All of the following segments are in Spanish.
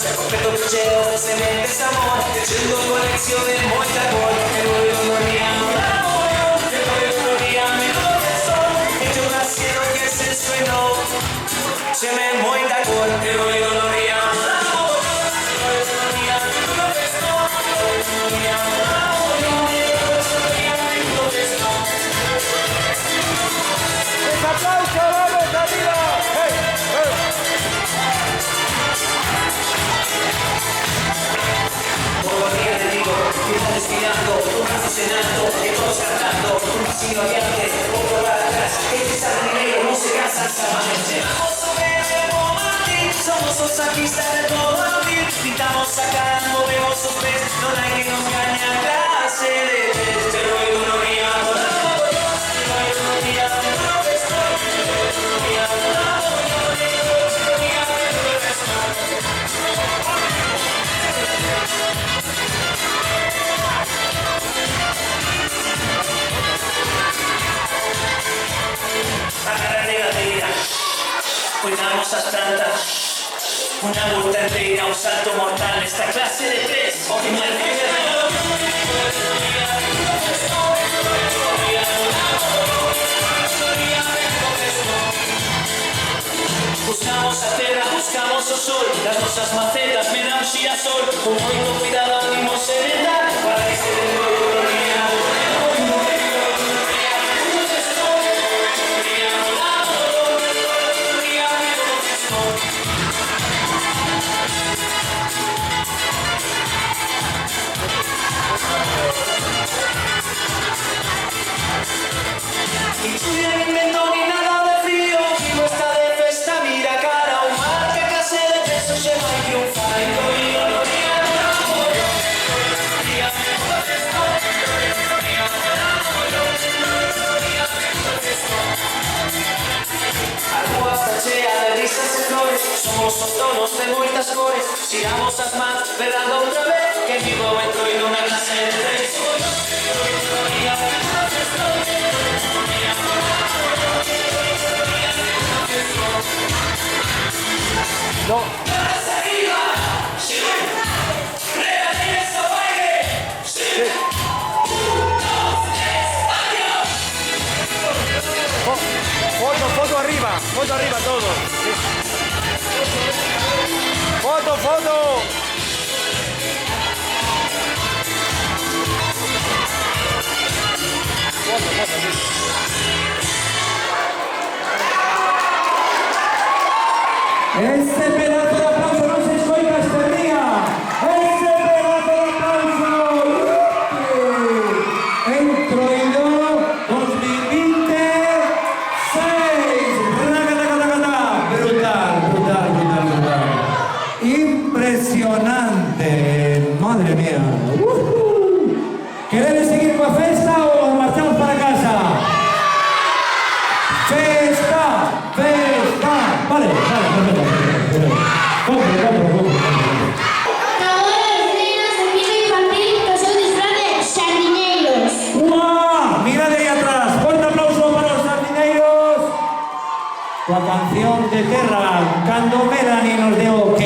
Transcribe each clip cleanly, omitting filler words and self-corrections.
Perfetto piacere se mette amore, facendo collezione molta gol, e noi non dormiamo d'amore, e noi non dormiamo dove sono, e c'è un assiero che se sueno, se me molta gol, e noi non dormiamo d'amore, e noi non dormiamo dove sono, e noi non dormiamo d'amore, e noi non dormiamo dove sono. ¡Un aplauso, vamos, arriba! ¡Hey, hey! Todos los días te digo, tú estás desfilando, tú estás cenando, y todos cantando, un vecino adiante, otro para atrás, este sabe dinero, no se cansa solamente. Vamos a ver el Madrid, somos los artistas de todo abril, pintamos acá, movemos los pies, no hay que nos gane a clase de pez, pero hoy uno ría por la mogollón, pero hoy uno ría por lo que estoy, pero hoy uno ría por la mogollón, pero hoy uno ría por lo que estoy. Agarrate la tela, cuidamos las plantas, una vuelta entera, un salto mortal, esta clase de tres, buscamos a terra, buscamos o sol, las nosas macetas me dan xirasol, con moito cuidado animo serenidade, para que se den y tú ya no invento ni nada de frío, vivo está de festa, mira cara o mar, que case de peso se va a triunfar, y conmigo no ría por amor, ría mejor que estoy, ría por amor, ría mejor que estoy. Algo hasta chea de risas e flores, somos os donos de moitas cores, tiramos as mans, verdad outra vez, que vivo entro en unha clase de tres, ría mejor que estoy. No. ¡Manos arriba! ¡Sí! ¡Regatín ese baile! ¡Sí! ¡Un, dos, tres, adiós! Foto arriba todo. Sí. Foto. Ese pedazo de aplauso no se escoita este día. Ese pedazo de aplauso. Entroido 2026. Brutal. Impresionante. Madre mía. ¿Queréis seguir con la fiesta o marchamos para casa? Fiesta. Vale. Compre. Agora as nenas de piso infantil co seu disfraz de xardineiros. ¡Uah! Mirad ahí atrás. Fuerte aplauso para los sardineiros. La canción de Terra, cando Melanie nos dé ok.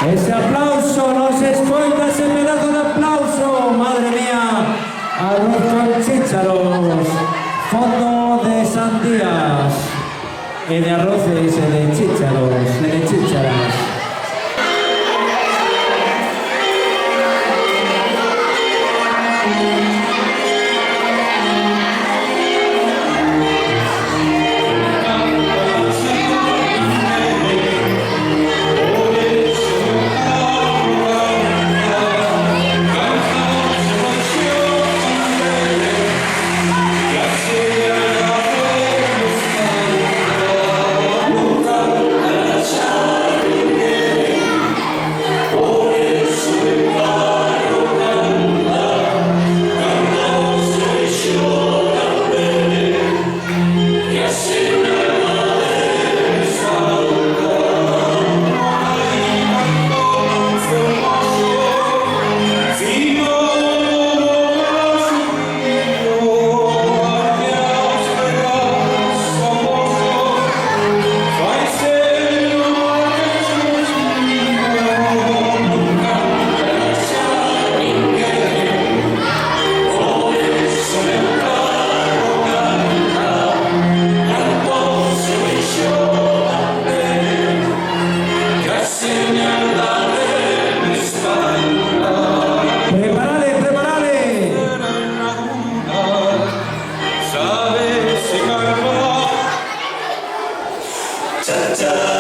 Ese aplauso, no se escoita ese pedazo de aplauso, madre mía, arroz con chícharos, fondo de sandías, y de arroces, y de chícharos, y de chícharas. Cha-cha.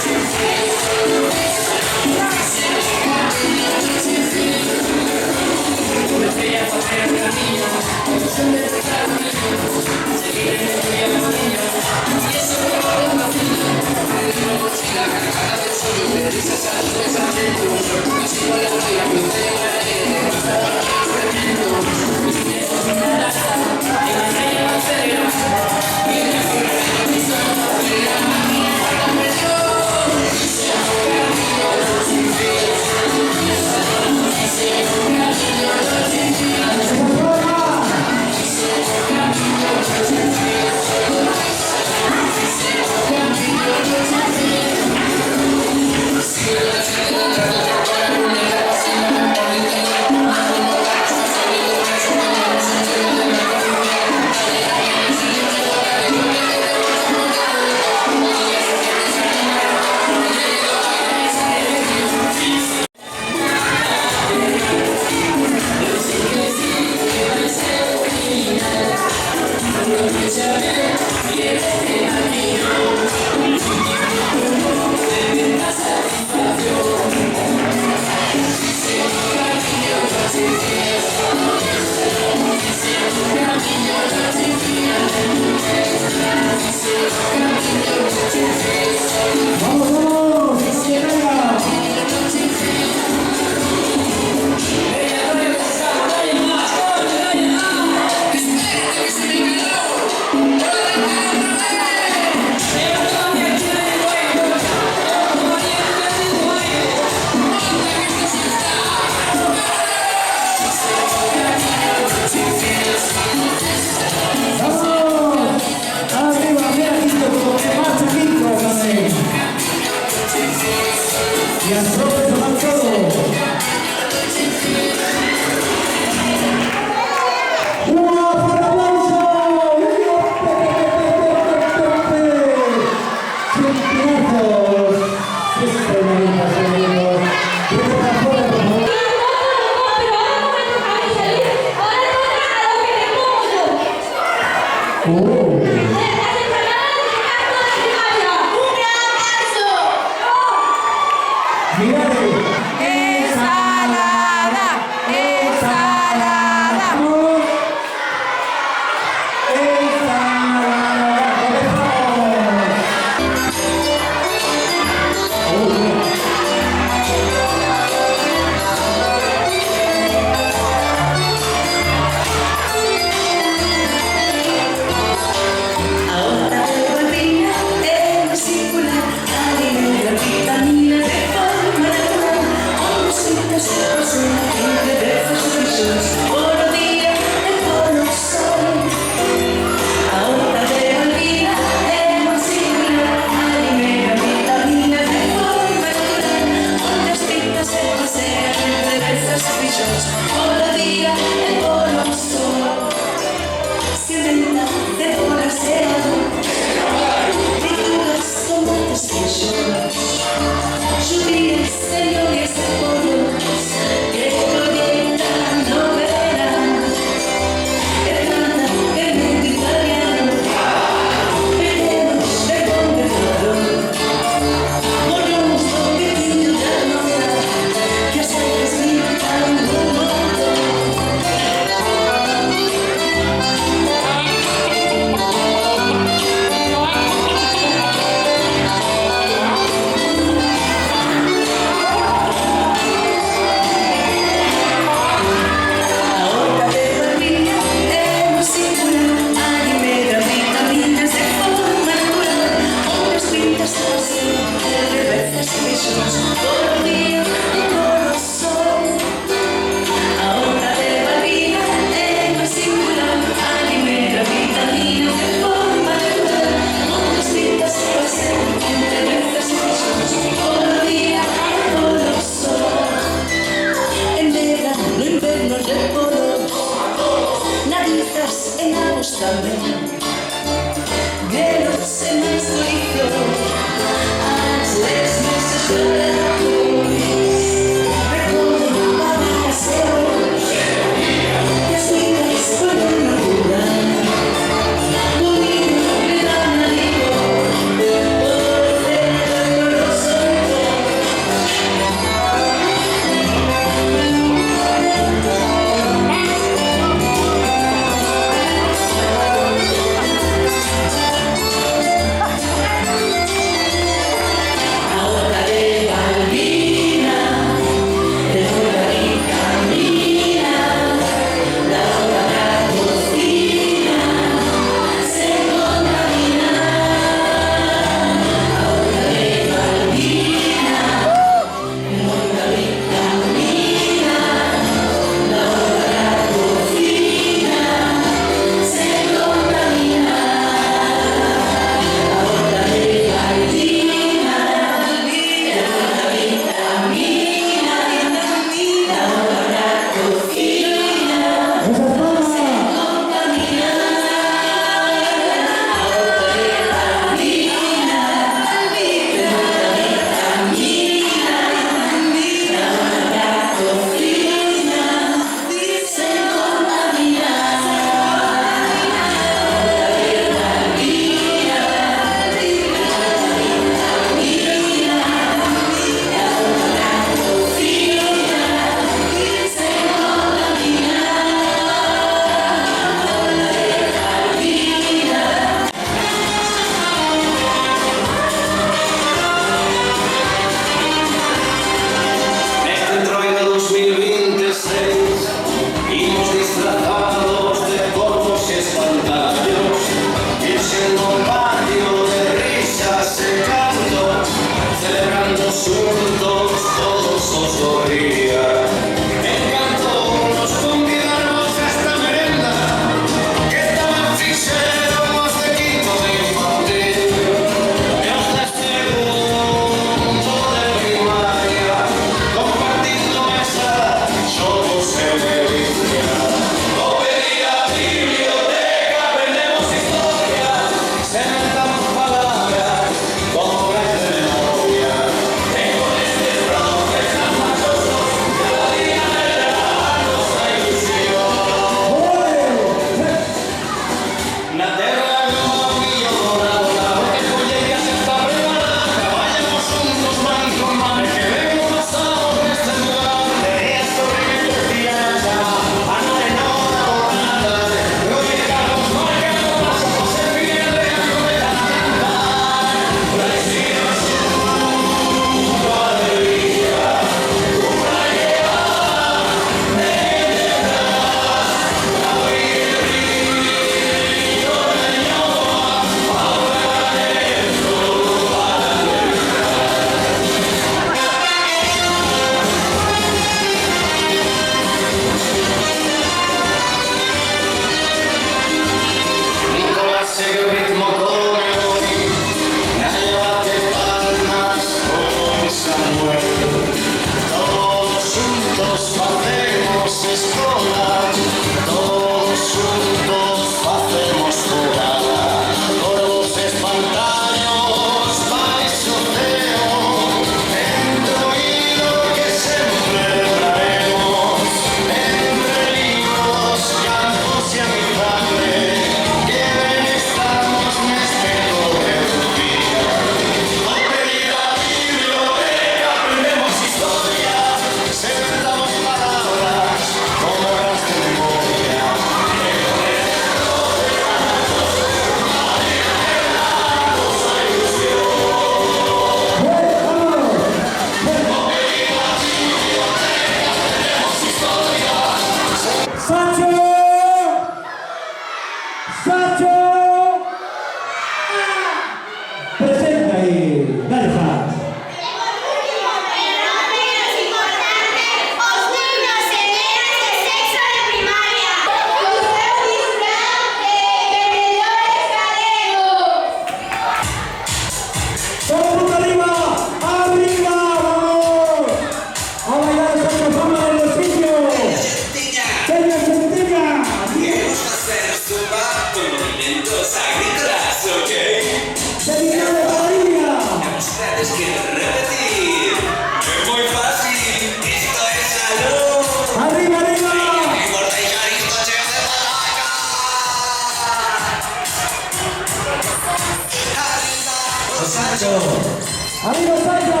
Amigos Sancho.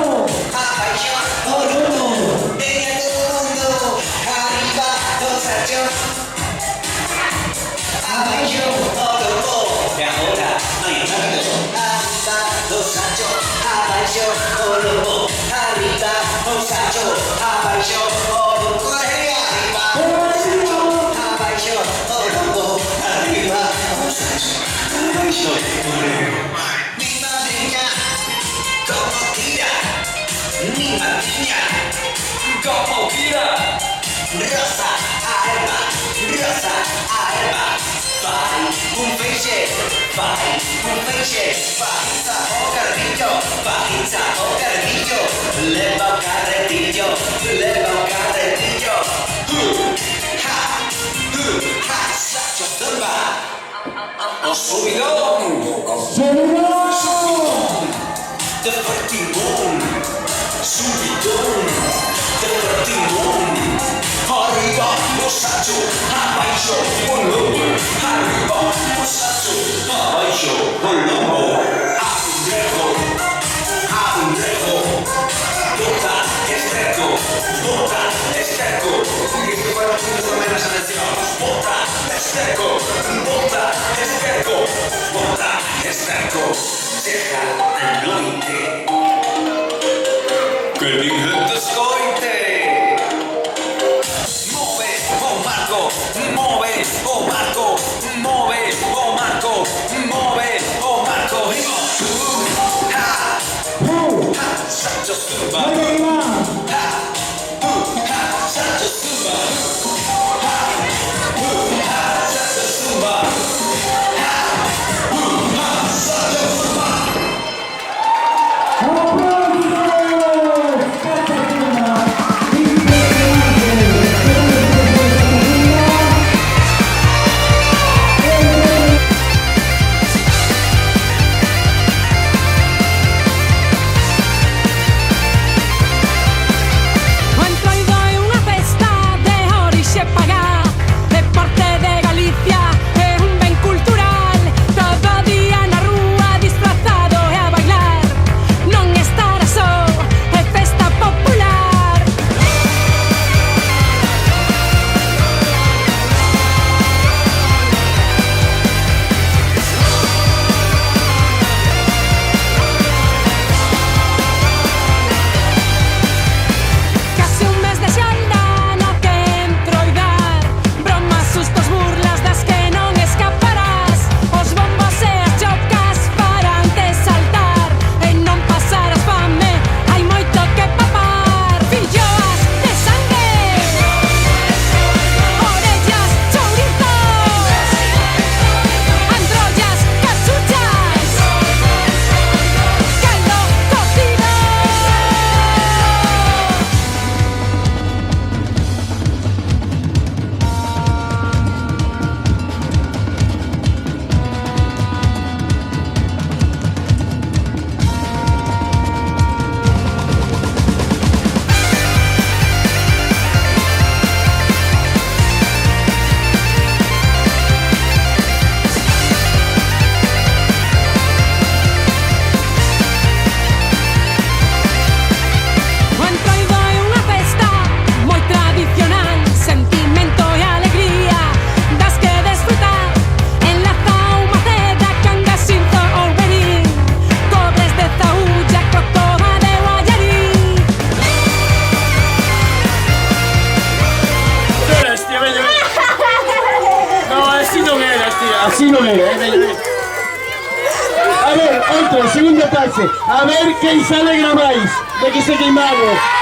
Apaixón por uno, venga todo el mundo, arriba los Sanchos. Apaixón por uno, y ahora no hay tanto. Arriba los Sanchos, apaixón por uno, arriba los Sanchos, apaixón por uno, arriba. Apaixón por uno, arriba los Sanchos, apaixón por uno. Mi madre mía, como tira. Mi madriña, como gira. Rosa a erva, rosa a erva. Fai un feixe, faiza o carrillo, faiza o carrillo. Leva o carretillo, leva o carretillo. Ha, Sancho zumba. O subidón, de Fortimón. Subidón, de Fortimón. Arriba los Sanchos, abaixo o lobo. Arriba los Sanchos, abaixo o lobo. A un rejo, bota esterco, bota esterco. Y esto para los puntos de la selección. Bota esterco, bota esterco, bota esterco. Deja a noite. Que ninguém te escoite. Move o marco, move o marco, move o marco, move o marco. Ha, Sancho zumba. Ha, Sancho zumba. Sancho zumba. Sancho zumba. Así no era, A ver, outro, segunda parte. A ver quen se alegra máis de que se queimamos.